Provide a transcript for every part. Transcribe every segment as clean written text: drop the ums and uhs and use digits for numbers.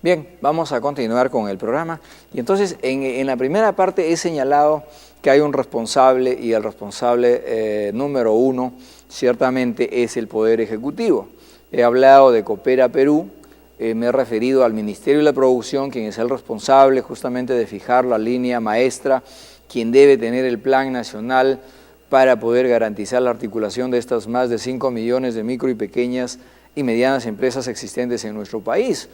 Bien, vamos a continuar con el programa. Y entonces, en la primera parte he señalado que hay un responsable y el responsable número uno ciertamente es el Poder Ejecutivo. He hablado de Coopera Perú, me he referido al Ministerio de la Producción, quien es el responsable justamente de fijar la línea maestra, quien debe tener el plan nacional para poder garantizar la articulación de estas más de 5 millones de micro y pequeñas y medianas empresas existentes en nuestro país.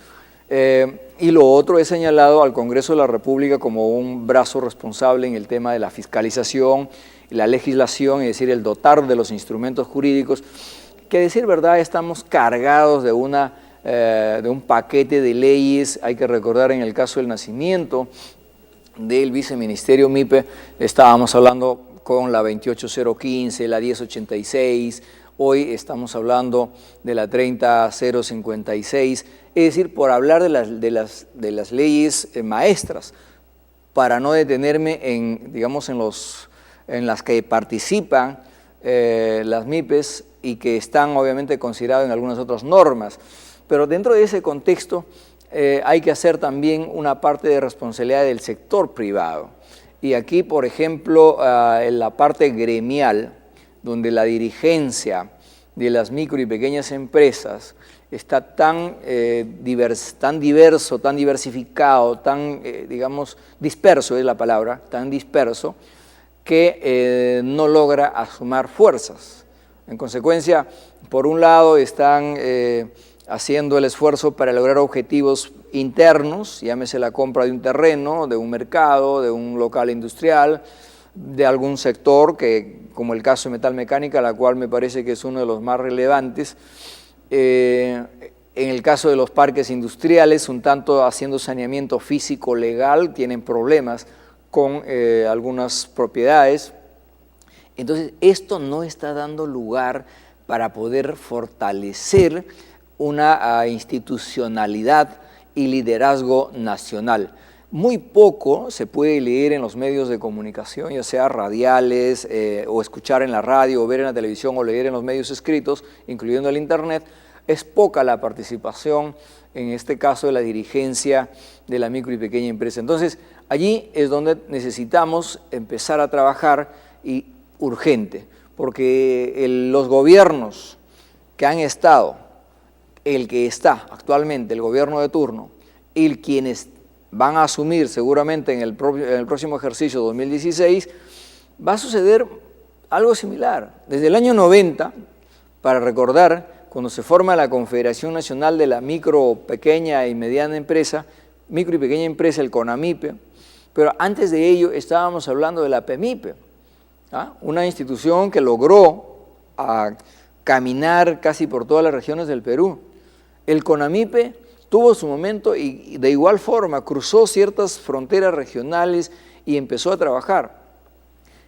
Y lo otro, he señalado al Congreso de la República como un brazo responsable en el tema de la fiscalización, la legislación, es decir, el dotar de los instrumentos jurídicos, que a decir verdad estamos cargados de un paquete de leyes. Hay que recordar, en el caso del nacimiento del viceministerio MIPE, estábamos hablando con la 28015, la 1086, hoy estamos hablando de la 30056, es decir, por hablar de las leyes maestras, para no detenerme en, digamos, en las que participan las MIPES y que están obviamente consideradas en algunas otras normas. Pero dentro de ese contexto hay que hacer también una parte de responsabilidad del sector privado. Y aquí, por ejemplo, en la parte gremial, donde la dirigencia de las micro y pequeñas empresas está tan diverso, tan diversificado, tan, digamos, disperso es la palabra, tan disperso, que no logra asumir fuerzas. En consecuencia, por un lado están haciendo el esfuerzo para lograr objetivos internos, llámese la compra de un terreno, de un mercado, de un local industrial, de algún sector, como el caso de Metalmecánica, la cual me parece que es uno de los más relevantes. En el caso de los parques industriales, un tanto haciendo saneamiento físico legal, tienen problemas con algunas propiedades. Entonces, esto no está dando lugar para poder fortalecer una institucionalidad y liderazgo nacional. Muy poco se puede leer en los medios de comunicación, ya sea radiales, o escuchar en la radio, o ver en la televisión, o leer en los medios escritos, incluyendo el internet. Es poca la participación, en este caso, de la dirigencia de la micro y pequeña empresa. Entonces, allí es donde necesitamos empezar a trabajar, y urgente, porque los gobiernos que han estado, el que está actualmente, el gobierno de turno, y quienes van a asumir seguramente en el próximo ejercicio 2016, va a suceder algo similar. Desde el año 90, para recordar, cuando se forma la Confederación Nacional de la Micro, Pequeña y Mediana Empresa, Micro y Pequeña Empresa, el CONAMIPE, pero antes de ello estábamos hablando de la PEMIPE, una institución que logró caminar casi por todas las regiones del Perú. El CONAMIPE tuvo su momento y de igual forma cruzó ciertas fronteras regionales y empezó a trabajar.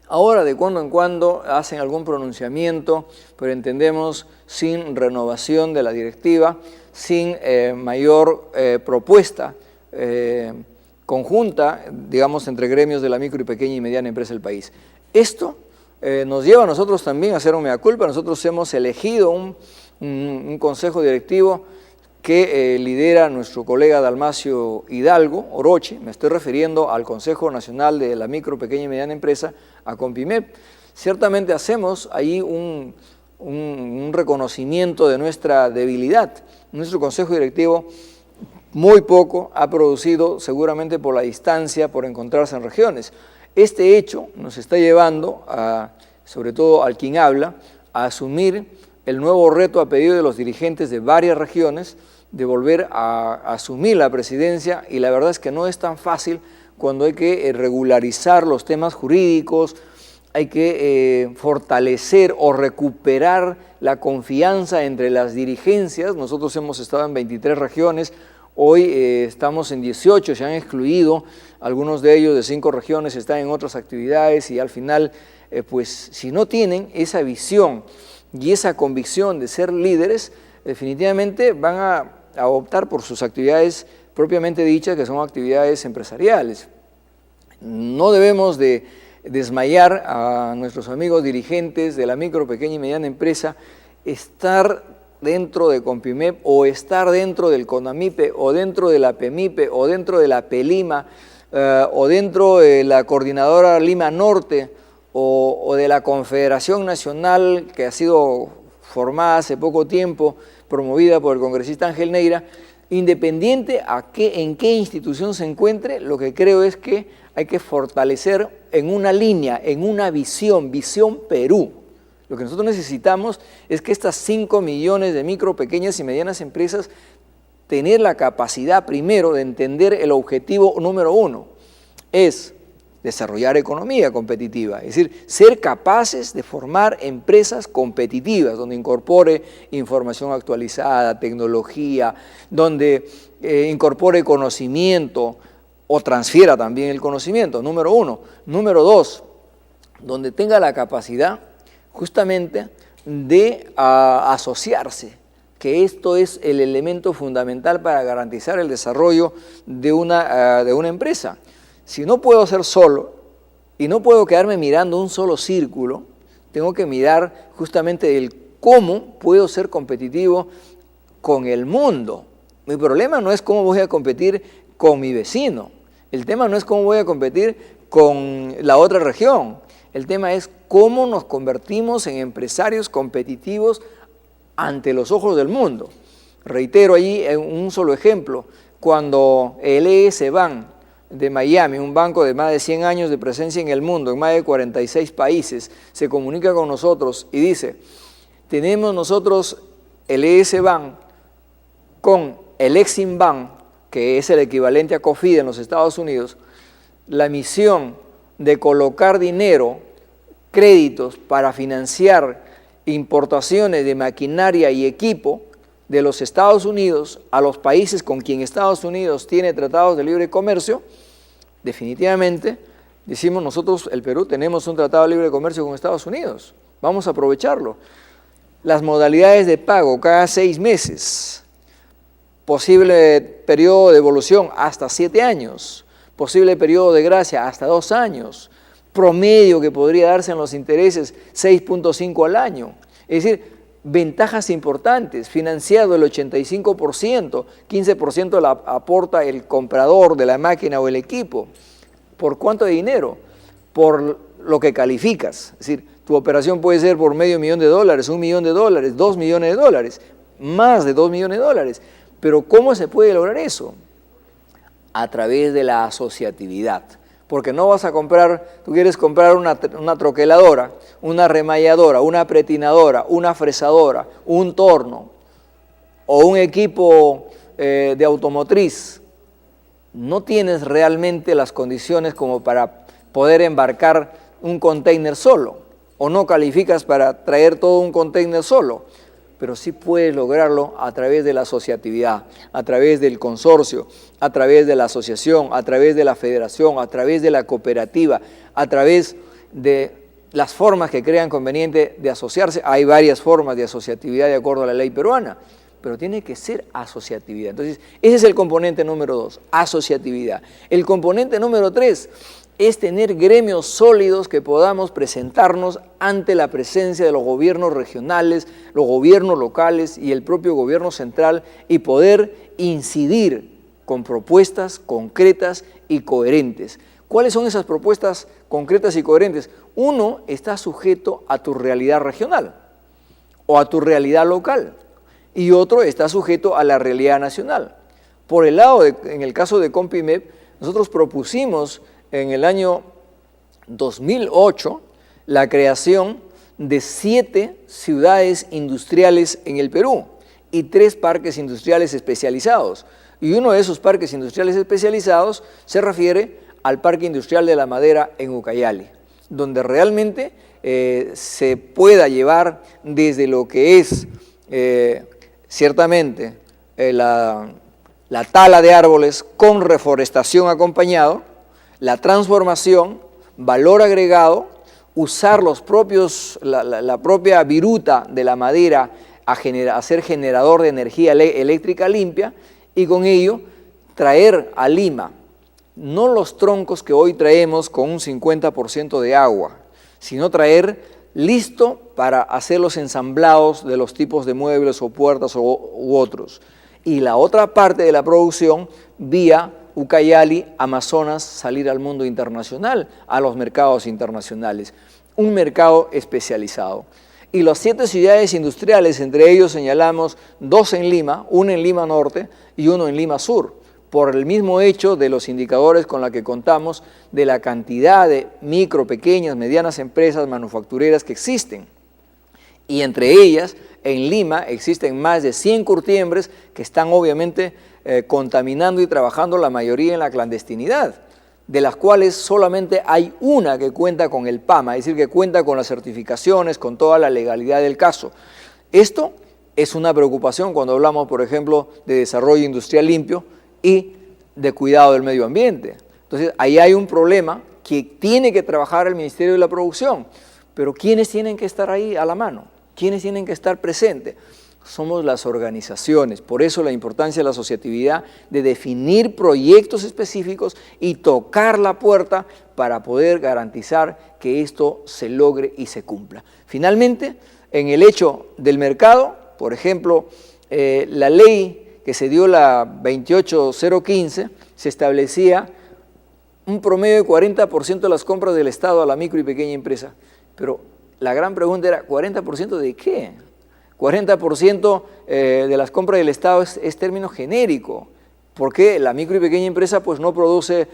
Ahora, de cuando en cuando, hacen algún pronunciamiento, pero entendemos sin renovación de la directiva, sin mayor propuesta conjunta, digamos, entre gremios de la micro y pequeña y mediana empresa del país. Esto nos lleva a nosotros también a hacer un mea culpa. Nosotros hemos elegido un consejo directivo que lidera nuestro colega Dalmacio Hidalgo Oroche. Me estoy refiriendo al Consejo Nacional de la Micro, Pequeña y Mediana Empresa, a CONPIMEP. Ciertamente hacemos ahí un reconocimiento de nuestra debilidad. Nuestro consejo directivo muy poco ha producido, seguramente por la distancia, por encontrarse en regiones. Este hecho nos está llevando, sobre todo al quien habla, a asumir el nuevo reto a pedido de los dirigentes de varias regiones, de volver a asumir la presidencia, y la verdad es que no es tan fácil cuando hay que regularizar los temas jurídicos, hay que fortalecer o recuperar la confianza entre las dirigencias. Nosotros hemos estado en 23 regiones, hoy estamos en 18, se han excluido, algunos de ellos de 5 regiones están en otras actividades, y al final, pues si no tienen esa visión y esa convicción de ser líderes, definitivamente van a optar por sus actividades propiamente dichas, que son actividades empresariales. No debemos de desmayar a nuestros amigos dirigentes de la micro, pequeña y mediana empresa, estar dentro de Compimep o estar dentro del CONAMIPE o dentro de la PEMIPE o dentro de la PELIMA o dentro de la Coordinadora Lima Norte o de la Confederación Nacional que ha sido formada hace poco tiempo, promovida por el congresista Ángel Neira, independiente en qué institución se encuentre, lo que creo es que hay que fortalecer en una línea, en una visión Perú. Lo que nosotros necesitamos es que estas 5 millones de micro, pequeñas y medianas empresas tener la capacidad primero de entender el objetivo número 1, es desarrollar economía competitiva, es decir, ser capaces de formar empresas competitivas, donde incorpore información actualizada, tecnología, donde incorpore conocimiento o transfiera también el conocimiento, número 1. Número 2, donde tenga la capacidad justamente de asociarse, que esto es el elemento fundamental para garantizar el desarrollo de una empresa. Si no puedo ser solo y no puedo quedarme mirando un solo círculo, tengo que mirar justamente el cómo puedo ser competitivo con el mundo. Mi problema no es cómo voy a competir con mi vecino, el tema no es cómo voy a competir con la otra región, el tema es cómo nos convertimos en empresarios competitivos ante los ojos del mundo. Reitero allí un solo ejemplo, cuando el ES Bank de Miami, un banco de más de 100 años de presencia en el mundo, en más de 46 países, se comunica con nosotros y dice, tenemos nosotros el ES Bank con el Exim Bank, que es el equivalente a COFIDE en los Estados Unidos, la misión de colocar dinero, créditos para financiar importaciones de maquinaria y equipo de los Estados Unidos a los países con quien Estados Unidos tiene tratados de libre comercio. Definitivamente, decimos nosotros, el Perú, tenemos un tratado de libre comercio con Estados Unidos, vamos a aprovecharlo. Las modalidades de pago cada 6 meses, posible periodo de evolución hasta 7 años, posible periodo de gracia hasta 2 años, promedio que podría darse en los intereses 6.5 al año, es decir, ventajas importantes, financiado el 85%, 15% la aporta el comprador de la máquina o el equipo. ¿Por cuánto de dinero? Por lo que calificas. Es decir, tu operación puede ser por $500,000, $1 millón, $2 millones, más de $2 millones. Pero ¿cómo se puede lograr eso? A través de la asociatividad. Porque no vas a comprar, tú quieres comprar una troqueladora, una remalladora, una pretinadora, una fresadora, un torno o un equipo de automotriz. No tienes realmente las condiciones como para poder embarcar un container solo o no calificas para traer todo un container solo, pero sí puedes lograrlo a través de la asociatividad, a través del consorcio, a través de la asociación, a través de la federación, a través de la cooperativa, a través de las formas que crean conveniente de asociarse. Hay varias formas de asociatividad de acuerdo a la ley peruana, pero tiene que ser asociatividad. Entonces, ese es el componente número 2, asociatividad. El componente número 3 es tener gremios sólidos que podamos presentarnos ante la presencia de los gobiernos regionales, los gobiernos locales y el propio gobierno central y poder incidir con propuestas concretas y coherentes. ¿Cuáles son esas propuestas concretas y coherentes? Uno está sujeto a tu realidad regional o a tu realidad local y otro está sujeto a la realidad nacional. Por el lado, en el caso de Compimep, nosotros propusimos en el año 2008 la creación de 7 ciudades industriales en el Perú y 3 parques industriales especializados. Y uno de esos parques industriales especializados se refiere al Parque Industrial de la Madera en Ucayali, donde realmente se pueda llevar desde lo que es ciertamente la tala de árboles con reforestación acompañado, la transformación, valor agregado, usar la propia viruta de la madera a ser generador de energía eléctrica limpia y con ello traer a Lima no los troncos que hoy traemos con un 50% de agua, sino traer listo para hacer los ensamblados de los tipos de muebles o puertas u otros. Y la otra parte de la producción vía Ucayali, Amazonas, salir al mundo internacional, a los mercados internacionales. Un mercado especializado. Y las 7 ciudades industriales, entre ellos señalamos 2 en Lima, una en Lima Norte y uno en Lima Sur, por el mismo hecho de los indicadores con los que contamos de la cantidad de micro, pequeñas, medianas empresas manufactureras que existen. Y entre ellas, en Lima existen más de 100 curtiembres que están obviamente contaminando y trabajando la mayoría en la clandestinidad, de las cuales solamente hay una que cuenta con el PAMA, es decir, que cuenta con las certificaciones, con toda la legalidad del caso. Esto es una preocupación cuando hablamos, por ejemplo, de desarrollo industrial limpio y de cuidado del medio ambiente. Entonces, ahí hay un problema que tiene que trabajar el Ministerio de la Producción, pero ¿quiénes tienen que estar ahí a la mano? ¿Quiénes tienen que estar presentes? Somos las organizaciones, por eso la importancia de la asociatividad, de definir proyectos específicos y tocar la puerta para poder garantizar que esto se logre y se cumpla. Finalmente, en el hecho del mercado, por ejemplo, la ley que se dio, la 28015, se establecía un promedio de 40% de las compras del Estado a la micro y pequeña empresa, pero la gran pregunta era, ¿40% de qué? 40% de las compras del Estado es término genérico, porque la micro y pequeña empresa pues no produce,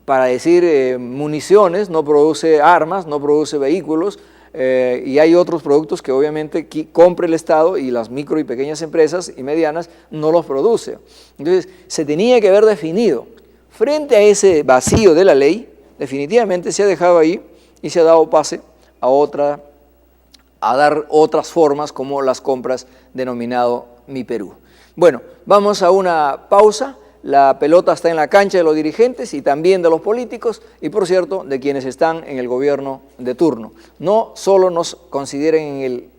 para decir, municiones, no produce armas, no produce vehículos, y hay otros productos que obviamente compra el Estado y las micro y pequeñas empresas y medianas no los produce. Entonces, se tenía que haber definido. Frente a ese vacío de la ley, definitivamente se ha dejado ahí y se ha dado pase a dar otras formas como las compras denominado Mi Perú. Bueno, vamos a una pausa. La pelota está en la cancha de los dirigentes y también de los políticos y, por cierto, de quienes están en el gobierno de turno. No solo nos consideren en el